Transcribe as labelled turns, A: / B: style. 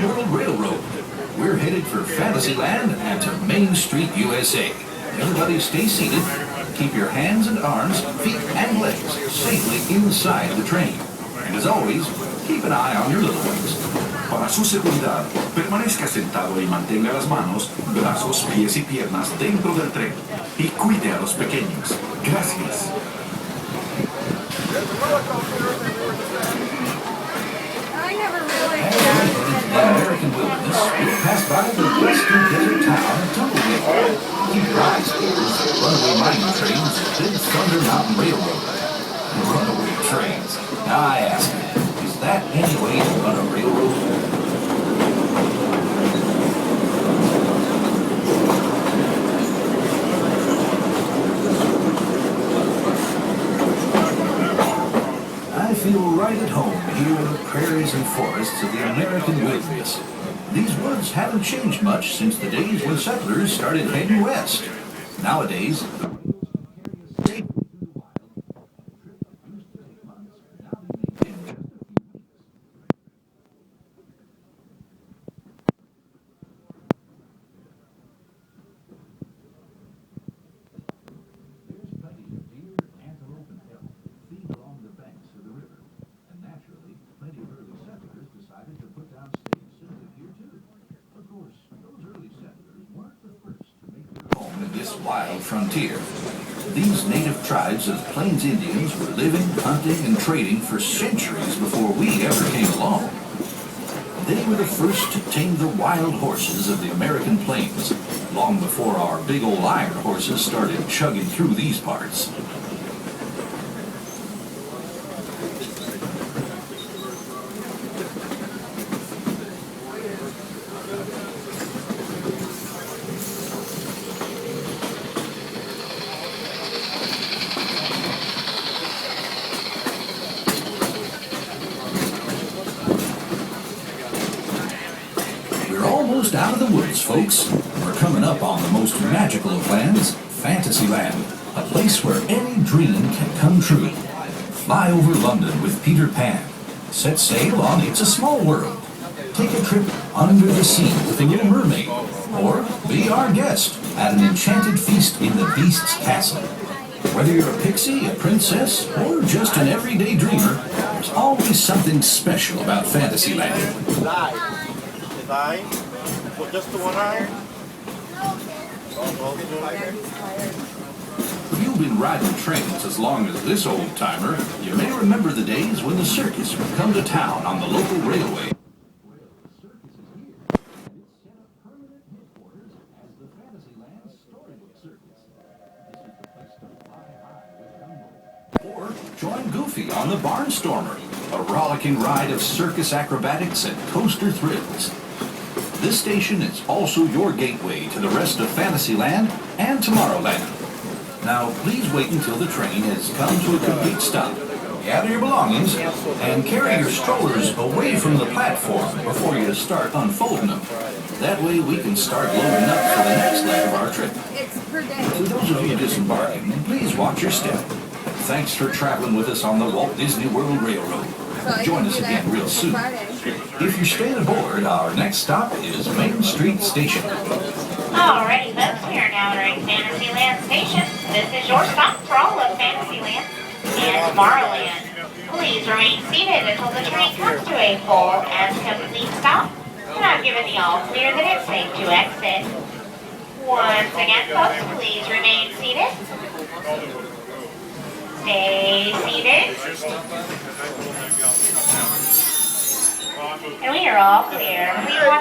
A: World Railroad. We're headed for Fantasyland and to Main Street, USA. Everybody stay seated. Keep your hands and arms, feet and legs safely inside the train. And as always, keep an eye on your little ones.
B: Para su seguridad, permanezca sentado y mantenga las manos, brazos, pies y piernas dentro del tren. Y cuide a los pequeños. Gracias.
C: I never realized
A: As we head into the American wilderness, we'll pass by the western desert town of Tumbleweed. Keep your eyes peeled. Runaway mining trains, Big Thunder Mountain Railroad. Runaway trains. Now I ask you, is that any way to run a railroad? I feel right at home here in the prairies and forests of the American wilderness. These woods haven't changed much since the days when settlers started heading west. Nowadays, wild frontier. These native tribes of Plains Indians were living, hunting, and trading for centuries before we ever came along. They were the first to tame the wild horses of the American plains, long before our big old iron horses started chugging through these parts. Almost out of the woods, folks. We're coming up on the most magical of lands, Fantasyland, a place where any dream can come true. Fly over London with Peter Pan. Set sail on It's a Small World. Take a trip under the sea with the Little Mermaid. Or be our guest at an enchanted feast in the Beast's castle. Whether you're a pixie, a princess, or just an everyday dreamer, there's always something special about Fantasyland.
D: Well, just the one iron?
A: If you've been riding trains as long as this old-timer, you may remember the days when the circus would come to town on the local railway. Or join Goofy on the Barnstormer, a rollicking ride of circus acrobatics and coaster thrills. This station is also your gateway to the rest of Fantasyland and Tomorrowland. Now, please wait until the train has come to a complete stop. Gather your belongings and carry your strollers away from the platform before you start unfolding them. That way we can start loading up for the next leg of our trip. To those of you disembarking, please watch your step. Thanks for traveling with us on the Walt Disney World Railroad. Join us again real soon. If you're staying aboard, our next stop is Main Street Station.
E: Alrighty folks, we are now entering Fantasyland Station. This is your stop for all of Fantasyland and Tomorrowland. Please remain seated until the train comes to a full and complete stop. And I've given the all clear that it's safe to exit. Once again folks, please remain seated. Stay seated. And we are all clear. Please watch